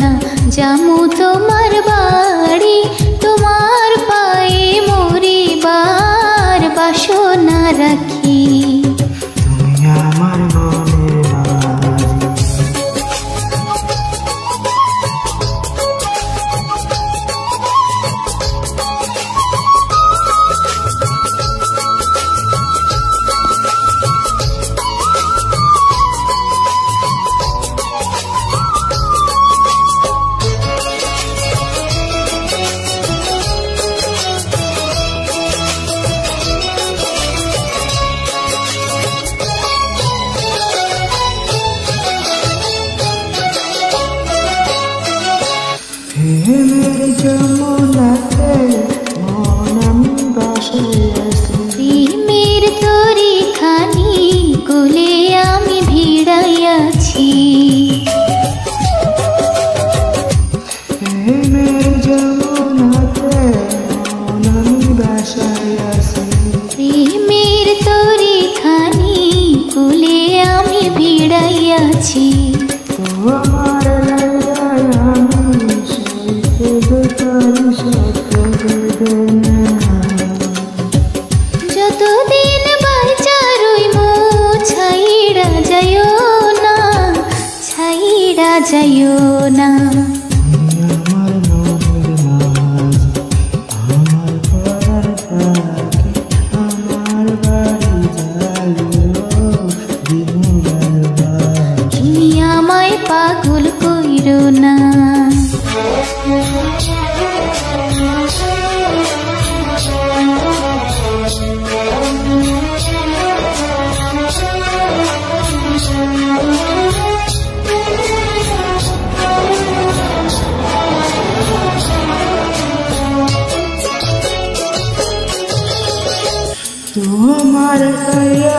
না, জামু তোমার বাড়ি, তোমার পায়ে মরিবার বাসনা রাখি। তুমি আমার মনের মাঝি, প্রেমের যমুনাতে মন আমি ভাসাইয়া আছি। প্রেমের তরি খানি কুলে আমি ভিড়াইয়াছি। প্রেমের যমুনাতে মন আমি ভাসাইয়া আছি। প্রেমের তরি খানি কুলে আমি ভিড়াইয়াছি। তোমার লাইগায় আমি সইতে পারি সত্য বেদনা। যতদিন বাঁচা রইমু ছাইড়া যাইও না, ছাইড়া যাইও না। তুমি আমার মনের মাঝি, আমার পরার পাখি, আমার বাড়ি যাইও দিনু বেলা। তুমি আমায় পাগল কইরো না। তোমার কায়া